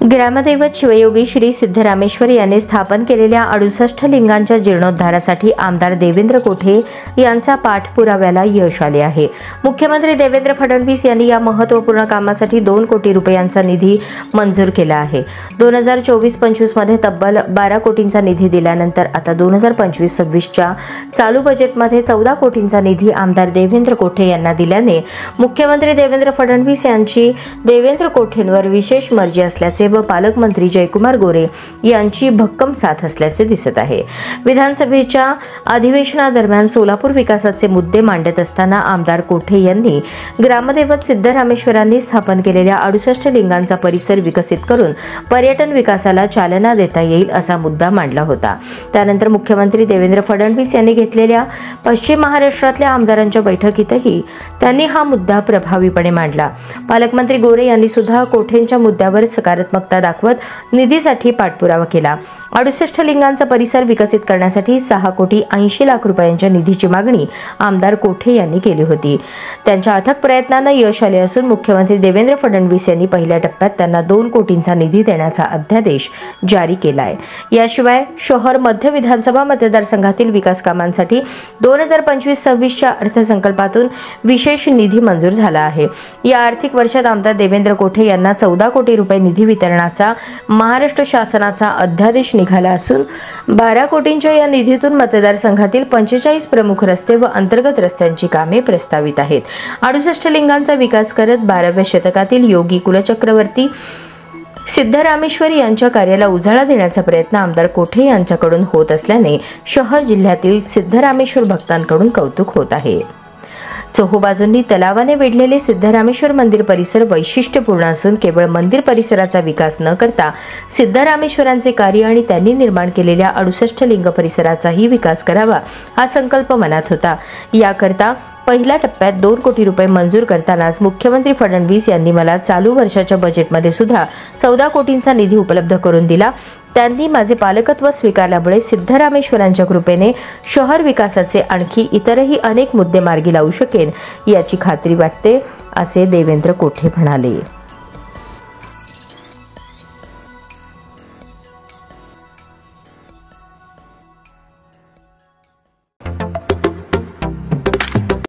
ग्रामदैवत शिवयोगी श्री सिद्धरामेश्वर यांनी स्थापन केलेल्या 68 लिंगांच्या जीर्णोद्धारासाठी आमदार देवेंद्र कोठे यांचा पाठपुराव्याला यश आले आहे। मुख्यमंत्री देवेंद्र फडणवीस यांनी या महत्त्वपूर्ण कामासाठी 2 कोटी रुपयांचा निधी मंजूर केला आहे। 2024-25 मध्ये तब्बल 12 कोटींचा निधी दिल्यानंतर आता 2025-26च्या चालू बजेटमध्ये 14 कोटींचा निधी आमदार देवेंद्र कोठे यांना दिल्याने मुख्यमंत्री देवेंद्र फडणवीस यांची देवेंद्र कोठेंवर विशेष मर्जी असल्याचे व पालकमंत्री जयकुमार गोरे यांची भक्कम साथ असल्याचे दिसत आहे। विधानसभेच्या अधिवेशनादरम्यान सोलापूर विकासाचे मुद्दे मांडत असताना आमदार कोठे यांनी ग्रामदैवत सिद्धरामेश्वरांनी स्थापन केलेल्या 68 लिंगांचा परिसर विकसित करून पर्यटन विकासाला चालना देता येईल असा मुद्दा मांडला होता। त्यानंतर मुख्यमंत्री देवेंद्र फडणवीस यांनी घेतलेल्या पश्चिम महाराष्ट्रातल्या आमदारांच्या बैठकीतही त्यांनी हा मुद्दा प्रभावीपणे मांडला। पालकमंत्री गोरे यांनी सुद्धा कोठेंच्या मुद्द्यावर सकारात्मक दाखवत निधीसाठी पाठपुरावा केला। 68 लिंगांचा परिसर विकसित करण्यासाठी 6 कोटी 80 लाख रुपयांच्या निधीची मागणी आमदार कोठे यांनी केली होती। त्यांच्या अथक प्रयत्नांना यश आले असून मुख्यमंत्री देवेंद्र फडणवीस यांनी पहिल्या टप्प्यात त्यांना 2 कोटींचा निधी देण्याचा अध्यादेश जारी केला आहे। याशिवाय शहर मध्य विधानसभा मतदारसंघातील विकास कामांसाठी 2025-26च्या अर्थसंकल्पातून विशेष निधी मंजूर झाला आहे। या आर्थिक वर्षात आमदार देवेंद्र कोठे यांना 14 कोटी रुपये निधी वितरणाचा महाराष्ट्र शासनाचा अध्यादेश निघाला असून 12 कोटींच्या या निधीतून मतदारसंघातील 45 प्रमुख रस्ते व अंतर्गत रस्त्यांची कामे प्रस्तावित आहेत। 68 लिंगांचा विकास करत 12व्या शतकातील योगी कुलचक्रवर्ती सिद्धरामेश्वर यांच्या कार्याला उजाळा देण्याचा प्रयत्न आमदार कोठे यांच्याकडून होत असल्याने शहर जिल्ह्यातील सिद्धरामेश्वर भक्तांकडून कौतुक होत आहे। चोहोबाजूंनी तलावाने वेढलेले सिद्धरामेश्वर मंदिर परिसर वैशिष्ट्यपूर्ण असून केवळ मंदिर परिसराचा विकास न करता सिद्धरामेश्वरांचे कार्य आणि त्यांनी निर्माण केलेल्या 68 लिंग परिसराचाही विकास करावा हा संकल्प मनात होता। याकरता पहिल्या टप्प्यात 2 कोटी रुपये मंजूर करतानाच मुख्यमंत्री फडणवीस यांनी मला चालू वर्षाच्या बजेटमध्ये सुद्धा 14 कोटींचा निधी उपलब्ध करून दिला। त्यांनी माझे पालकत्व स्वीकारल्यामुळे सिद्धरामेश्वरांच्या कृपेने शहर विकासाचे आणखी इतरही अनेक मुद्दे मार्गी लावू शकेन याची खात्री वाटते, असे देवेंद्र कोठे म्हणाले।